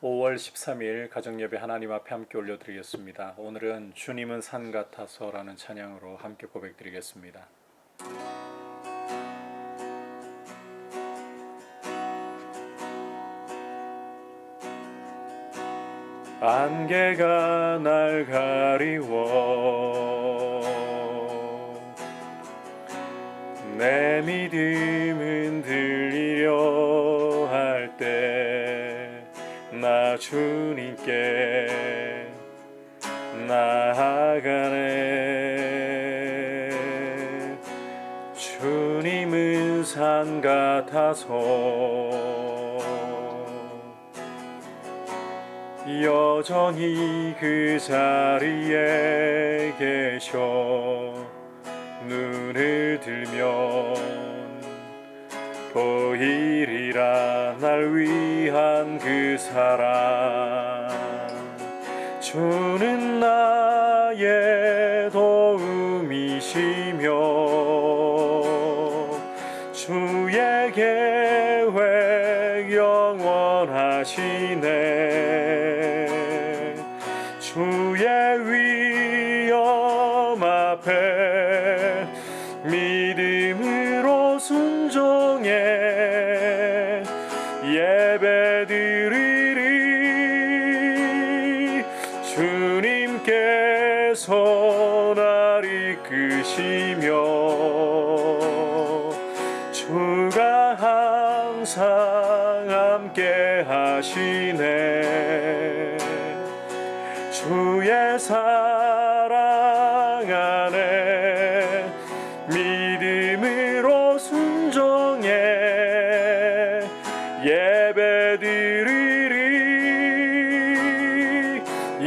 5월 13일 가정예배 하나님 앞에 함께 올려드리겠습니다. 오늘은 주님은 산 같아서라는 찬양으로 함께 고백드리겠습니다. 안개가 날 가리워 내 믿음은 들리려 할 때 나 주님께 나아가네. 주님은 산 같아서 여전히 그 자리에 계셔 눈을 들면 보이리라 날 위한 그 사랑. 주는 나의 도움이시며 주의 계획 영원하시네. 주의 위엄 앞에 믿음으로 순종해 예배드리리. 주님께서 날 이끄시며 주가 항상 함께 하시네. 주의 사랑 안에 믿음으로 순종해 예배드리리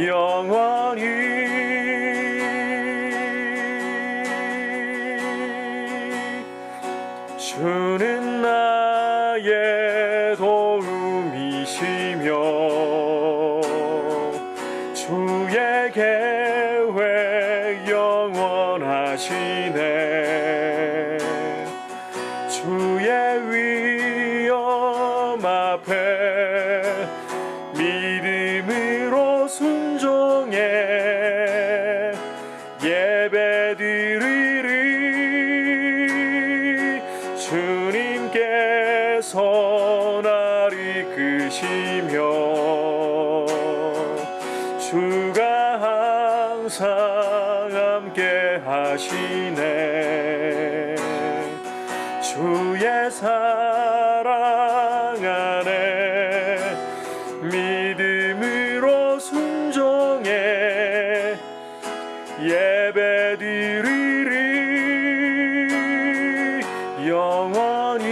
영원히. 주는 나의 도움이시며 주의 계획 영원하시네. 주의 위엄 앞에 믿음으로 순종해 예배드리리. 주님께서 날 이끄시며 주가 항상 함께 하시네. 주의 사랑 안에 믿음으로 순종해 예배드리리 영원히.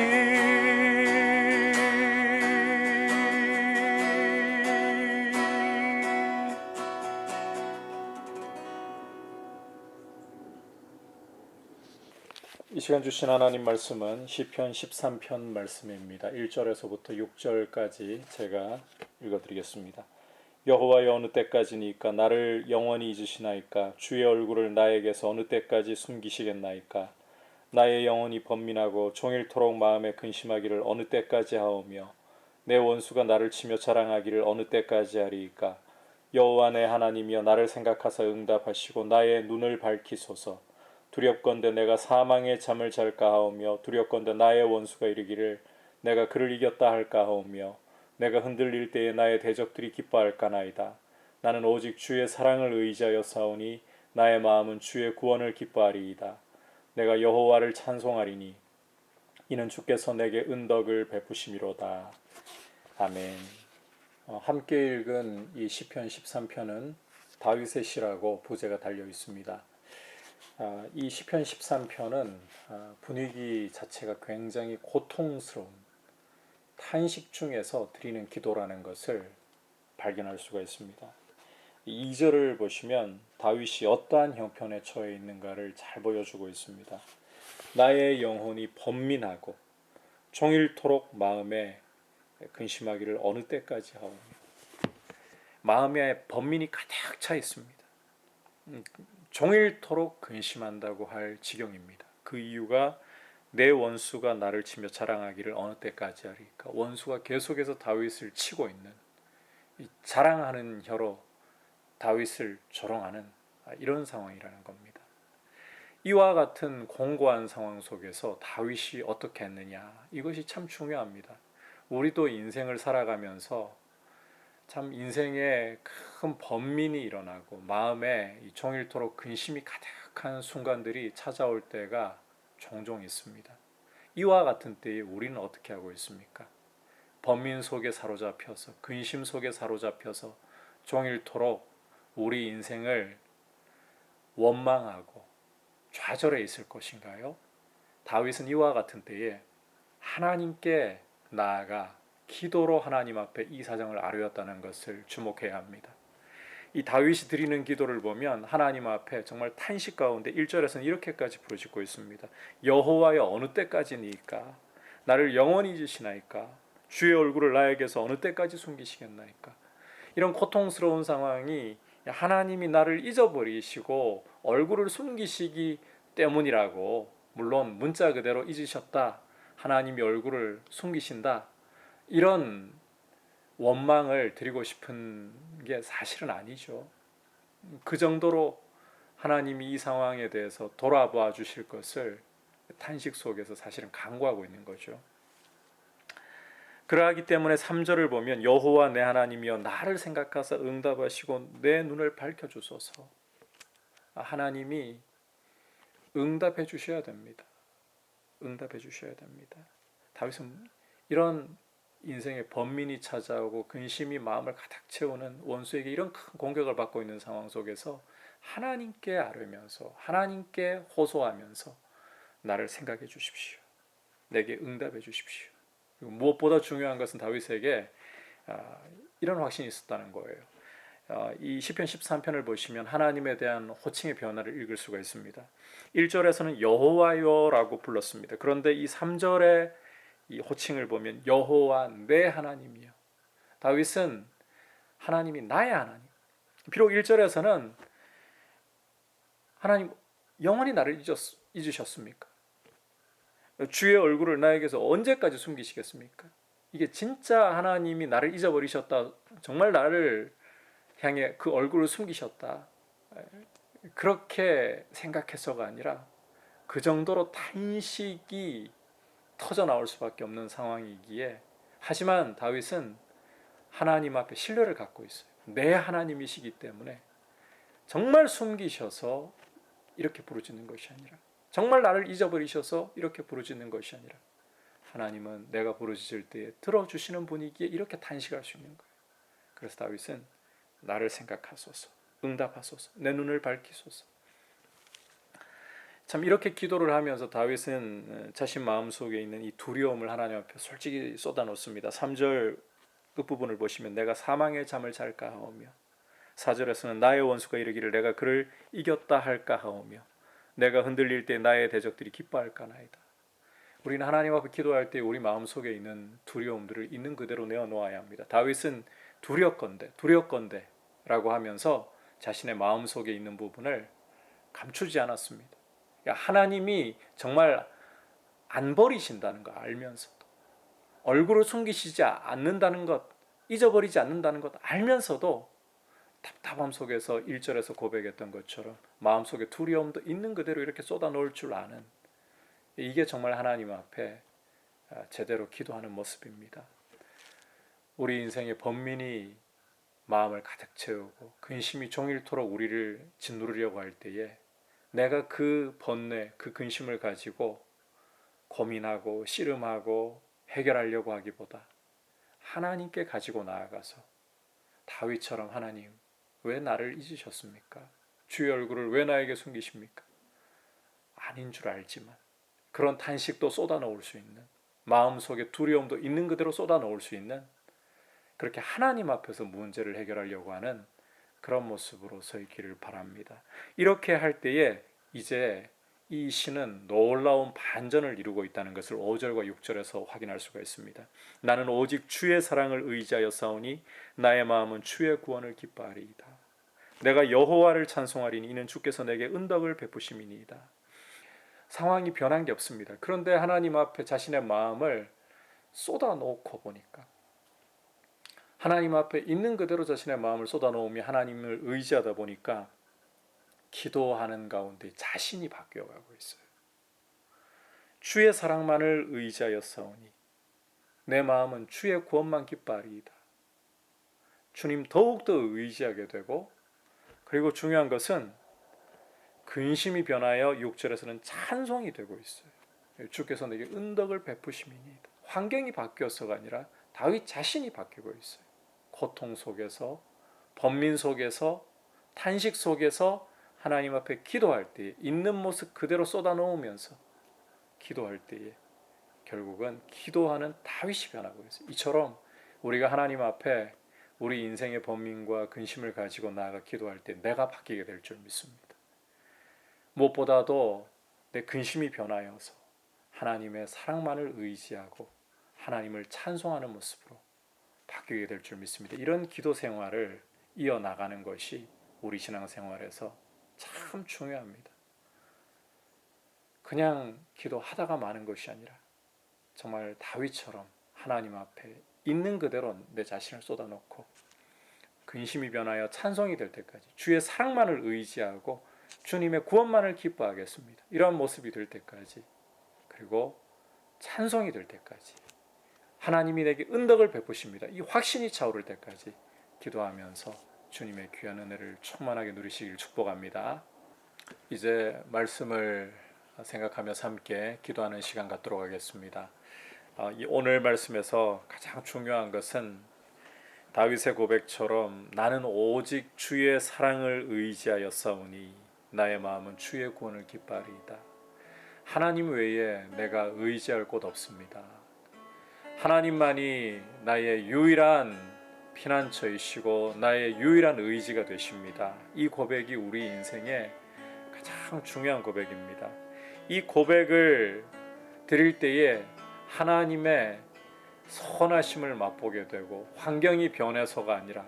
이 시간 주신 하나님 말씀은 시편 13편 말씀입니다. 1절에서부터 6절까지 제가 읽어드리겠습니다. 여호와여 어느 때까지니까 나를 영원히 잊으시나이까. 주의 얼굴을 나에게서 어느 때까지 숨기시겠나이까. 나의 영혼이 번민하고 종일토록 마음에 근심하기를 어느 때까지 하오며 내 원수가 나를 치며 자랑하기를 어느 때까지 하리이까. 여호와 내 하나님이여 나를 생각하사 응답하시고 나의 눈을 밝히소서. 두렵건대 내가 사망의 잠을 잘까 하오며 두렵건대 나의 원수가 이르기를 내가 그를 이겼다 할까 하오며 내가 흔들릴 때에 나의 대적들이 기뻐할까나이다. 나는 오직 주의 사랑을 의지하여 싸우니 나의 마음은 주의 구원을 기뻐하리이다. 내가 여호와를 찬송하리니 이는 주께서 내게 은덕을 베푸심이로다. 아멘. 함께 읽은 이 시편 13편은 다윗의 시라고 부제가 달려 있습니다. 이 시편 13편은 분위기 자체가 굉장히 고통스러운 탄식 중에서 드리는 기도라는 것을 발견할 수가 있습니다. 2절을 보시면 다윗이 어떠한 형편에 처해 있는가를 잘 보여주고 있습니다. 나의 영혼이 번민하고 종일토록 마음에 근심하기를 어느 때까지 하오며. 마음에 번민이 가득 차 있습니다. 종일토록 근심한다고 할 지경입니다. 그 이유가 내 원수가 나를 치며 자랑하기를 어느 때까지 하리까. 원수가 계속해서 다윗을 치고 있는 자랑하는 혀로 다윗을 조롱하는 이런 상황이라는 겁니다. 이와 같은 공고한 상황 속에서 다윗이 어떻게 했느냐, 이것이 참 중요합니다. 우리도 인생을 살아가면서 참 인생에 큰 번민이 일어나고 마음에 종일토록 근심이 가득한 순간들이 찾아올 때가 종종 있습니다. 이와 같은 때에 우리는 어떻게 하고 있습니까? 번민 속에 사로잡혀서, 근심 속에 사로잡혀서 종일토록 우리 인생을 원망하고 좌절해 있을 것인가요? 다윗은 이와 같은 때에 하나님께 나아가 기도로 하나님 앞에 이 사정을 아뢰었다는 것을 주목해야 합니다. 이 다윗이 드리는 기도를 보면 하나님 앞에 정말 탄식 가운데 1절에서는 이렇게까지 부르짖고 있습니다. 여호와여, 어느 때까지니까? 나를 영원히 잊으시나이까? 주의 얼굴을 나에게서 어느 때까지 숨기시겠나이까? 이런 고통스러운 상황이 하나님이 나를 잊어버리시고 얼굴을 숨기시기 때문이라고, 물론 문자 그대로 잊으셨다, 하나님이 얼굴을 숨기신다, 이런 원망을 드리고 싶은 게 사실은 아니죠. 그 정도로 하나님이 이 상황에 대해서 돌아봐 주실 것을 탄식 속에서 사실은 간구하고 있는 거죠. 그러하기 때문에 3절을 보면 여호와 내 하나님이여 나를 생각하사 응답하시고 내 눈을 밝혀주소서. 하나님이 응답해 주셔야 됩니다. 응답해 주셔야 됩니다. 다윗은 이런 인생의 번민이 찾아오고 근심이 마음을 가득 채우는 원수에게 이런 큰 공격을 받고 있는 상황 속에서 하나님께 아뢰면서 하나님께 호소하면서 나를 생각해 주십시오. 내게 응답해 주십시오. 그리고 무엇보다 중요한 것은 다윗에게 이런 확신이 있었다는 거예요. 이 시편 13편을 보시면 하나님에 대한 호칭의 변화를 읽을 수가 있습니다. 1절에서는 여호와여라고 불렀습니다. 그런데 이 3절에 이 호칭을 보면 여호와 내 하나님이요. 다윗은 하나님이 나의 하나님. 비록 1절에서는 하나님 영원히 나를 잊으셨습니까? 주의 얼굴을 나에게서 언제까지 숨기시겠습니까? 이게 진짜 하나님이 나를 잊어버리셨다, 정말 나를 향해 그 얼굴을 숨기셨다, 그렇게 생각해서가 아니라 그 정도로 탄식이 터져 나올 수밖에 없는 상황이기에, 하지만 다윗은 하나님 앞에 신뢰를 갖고 있어요. 내 하나님이시기 때문에 정말 숨기셔서 이렇게 부르짖는 것이 아니라, 정말 나를 잊어버리셔서 이렇게 부르짖는 것이 아니라, 하나님은 내가 부르짖을 때에 들어주시는 분이기에 이렇게 탄식할 수 있는 거예요. 그래서 다윗은 나를 생각하소서, 응답하소서, 내 눈을 밝히소서. 참 이렇게 기도를 하면서 다윗은 자신 마음속에 있는 이 두려움을 하나님 앞에 솔직히 쏟아놓습니다. 3절 끝부분을 보시면 내가 사망의 잠을 잘까 하오며, 4절에서는 나의 원수가 이르기를 내가 그를 이겼다 할까 하오며, 내가 흔들릴 때 나의 대적들이 기뻐할까나이다. 우리는 하나님 앞에 기도할 때 우리 마음속에 있는 두려움들을 있는 그대로 내어놓아야 합니다. 다윗은 두렵건대 라고 하면서 자신의 마음속에 있는 부분을 감추지 않았습니다. 하나님이 정말 안 버리신다는 거 알면서도, 얼굴을 숨기시지 않는다는 것, 잊어버리지 않는다는 것 알면서도 답답함 속에서 1절에서 고백했던 것처럼 마음속에 두려움도 있는 그대로 이렇게 쏟아놓을 줄 아는, 이게 정말 하나님 앞에 제대로 기도하는 모습입니다. 우리 인생의 번민이 마음을 가득 채우고 근심이 종일토록 우리를 짓누르려고 할 때에 내가 그 번뇌, 그 근심을 가지고 고민하고 씨름하고 해결하려고 하기보다 하나님께 가지고 나아가서 다윗처럼 하나님, 왜 나를 잊으셨습니까? 주의 얼굴을 왜 나에게 숨기십니까? 아닌 줄 알지만 그런 탄식도 쏟아놓을 수 있는, 마음속에 두려움도 있는 그대로 쏟아놓을 수 있는, 그렇게 하나님 앞에서 문제를 해결하려고 하는 그런 모습으로 서 있기를 바랍니다. 이렇게 할 때에 이제 이 시는 놀라운 반전을 이루고 있다는 것을 5절과 6절에서 확인할 수가 있습니다. 나는 오직 주의 사랑을 의지하여 싸우니 나의 마음은 주의 구원을 기뻐하리이다. 내가 여호와를 찬송하리니 이는 주께서 내게 은덕을 베푸심이니이다. 상황이 변한 게 없습니다. 그런데 하나님 앞에 자신의 마음을 쏟아놓고 보니까 하나님 앞에 있는 그대로 자신의 마음을 쏟아놓으며 하나님을 의지하다 보니까 기도하는 가운데 자신이 바뀌어가고 있어요. 주의 사랑만을 의지하였사오니 내 마음은 주의 구원만 기뻐하리이다. 주님 더욱더 의지하게 되고, 그리고 중요한 것은 근심이 변하여 6절에서는 찬송이 되고 있어요. 주께서 내게 은덕을 베푸심이니이다. 환경이 바뀌어서가 아니라 다윗 자신이 바뀌고 있어요. 고통 속에서, 번민 속에서, 탄식 속에서 하나님 앞에 기도할 때에 있는 모습 그대로 쏟아놓으면서 기도할 때에 결국은 기도하는 다윗이 변하고 있어요. 이처럼 우리가 하나님 앞에 우리 인생의 번민과 근심을 가지고 나아가 기도할 때 내가 바뀌게 될 줄 믿습니다. 무엇보다도 내 근심이 변하여서 하나님의 사랑만을 의지하고 하나님을 찬송하는 모습으로 바뀌게 될 줄 믿습니다. 이런 기도 생활을 이어나가는 것이 우리 신앙생활에서 참 중요합니다. 그냥 기도하다가 마는 것이 아니라 정말 다윗처럼 하나님 앞에 있는 그대로 내 자신을 쏟아놓고 근심이 변하여 찬송이 될 때까지 주의 사랑만을 의지하고 주님의 구원만을 기뻐하겠습니다. 이러한 모습이 될 때까지, 그리고 찬송이 될 때까지, 하나님이 내게 은덕을 베푸십니다. 이 확신이 차오를 때까지 기도하면서 주님의 귀한 은혜를 충만하게 누리시길 축복합니다. 이제 말씀을 생각하면서 함께 기도하는 시간 갖도록 하겠습니다. 오늘 말씀에서 가장 중요한 것은 다윗의 고백처럼 나는 오직 주의 사랑을 의지하였사오니 나의 마음은 주의 구원을 기뻐하리이다. 하나님 외에 내가 의지할 곳 없습니다. 하나님만이 나의 유일한 피난처이시고 나의 유일한 의지가 되십니다. 이 고백이 우리 인생의 가장 중요한 고백입니다. 이 고백을 드릴 때에 하나님의 선하심을 맛보게 되고 환경이 변해서가 아니라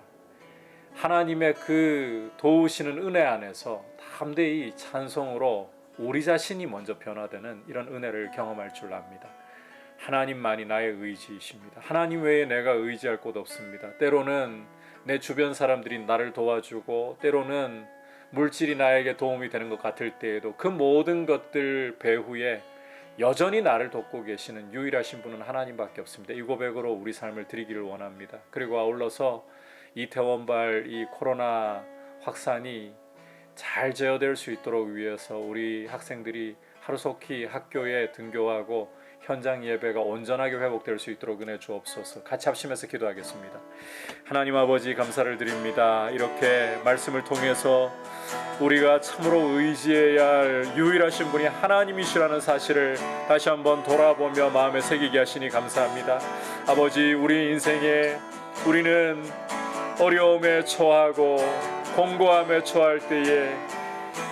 하나님의 그 도우시는 은혜 안에서 담대히 찬송으로 우리 자신이 먼저 변화되는 이런 은혜를 경험할 줄 압니다. 하나님만이 나의 의지이십니다. 하나님 외에 내가 의지할 곳 없습니다. 때로는 내 주변 사람들이 나를 도와주고 때로는 물질이 나에게 도움이 되는 것 같을 때에도 그 모든 것들 배후에 여전히 나를 돕고 계시는 유일하신 분은 하나님밖에 없습니다. 이 고백으로 우리 삶을 드리기를 원합니다. 그리고 아울러서 이태원발 이 코로나 확산이 잘 제어될 수 있도록 위해서 우리 학생들이 하루속히 학교에 등교하고 현장 예배가 온전하게 회복될 수 있도록 은혜 주옵소서. 같이 합심해서 기도하겠습니다. 하나님 아버지 감사를 드립니다. 이렇게 말씀을 통해서 우리가 참으로 의지해야 할 유일하신 분이 하나님이시라는 사실을 다시 한번 돌아보며 마음에 새기게 하시니 감사합니다. 아버지, 우리 인생에 우리는 어려움에 처하고 공고함에 처할 때에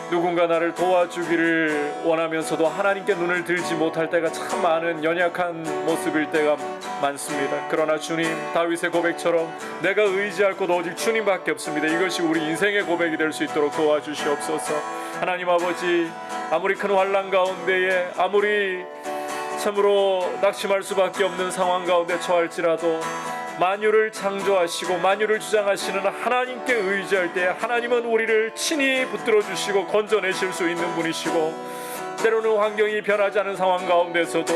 누군가 나를 도와주기를 원하면서도 하나님께 눈을 들지 못할 때가 참 많은 연약한 모습일 때가 많습니다. 그러나 주님, 다윗의 고백처럼 내가 의지할 곳 오직 주님밖에 없습니다. 이것이 우리 인생의 고백이 될 수 있도록 도와주시옵소서. 하나님 아버지, 아무리 큰 환난 가운데에 아무리 참으로 낙심할 수밖에 없는 상황 가운데 처할지라도 만유를 창조하시고 만유를 주장하시는 하나님께 의지할 때 하나님은 우리를 친히 붙들어 주시고 건져내실 수 있는 분이시고, 때로는 환경이 변하지 않은 상황 가운데서도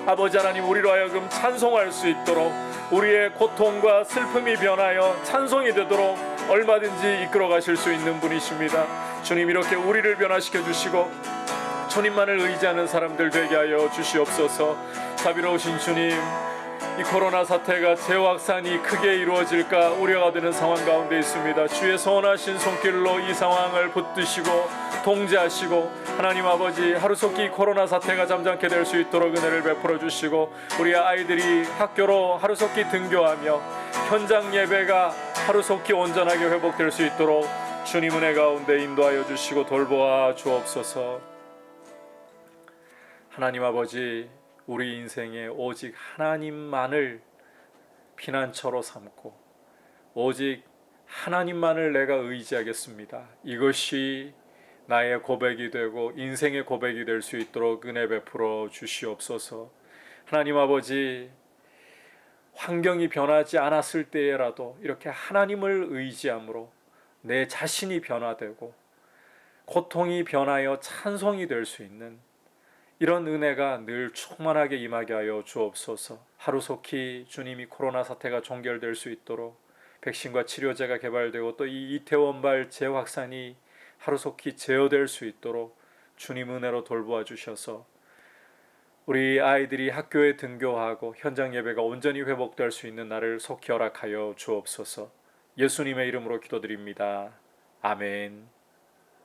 아버지 하나님, 우리로 하여금 찬송할 수 있도록 우리의 고통과 슬픔이 변하여 찬송이 되도록 얼마든지 이끌어 가실 수 있는 분이십니다. 주님, 이렇게 우리를 변화시켜 주시고 주님만을 의지하는 사람들 되게 하여 주시옵소서. 자비로우신 주님, 이 코로나 사태가 재확산이 크게 이루어질까 우려가 되는 상황 가운데 있습니다. 주의 선하신 손길로 이 상황을 붙드시고 통제하시고 하나님 아버지, 하루속히 코로나 사태가 잠잠케 될 수 있도록 은혜를 베풀어 주시고 우리 아이들이 학교로 하루속히 등교하며 현장 예배가 하루속히 온전하게 회복될 수 있도록 주님 은혜 가운데 인도하여 주시고 돌보아 주옵소서. 하나님 아버지, 우리 인생에 오직 하나님만을 피난처로 삼고 오직 하나님만을 내가 의지하겠습니다. 이것이 나의 고백이 되고 인생의 고백이 될 수 있도록 은혜 베풀어 주시옵소서. 하나님 아버지, 환경이 변하지 않았을 때라도 이렇게 하나님을 의지함으로 내 자신이 변화되고 고통이 변하여 찬송이 될 수 있는 이런 은혜가 늘 충만하게 임하게 하여 주옵소서. 하루속히 주님이 코로나 사태가 종결될 수 있도록 백신과 치료제가 개발되고 또 이 이태원발 재확산이 하루속히 제어될 수 있도록 주님 은혜로 돌보아 주셔서 우리 아이들이 학교에 등교하고 현장 예배가 온전히 회복될 수 있는 날을 속히 허락하여 주옵소서. 예수님의 이름으로 기도드립니다. 아멘.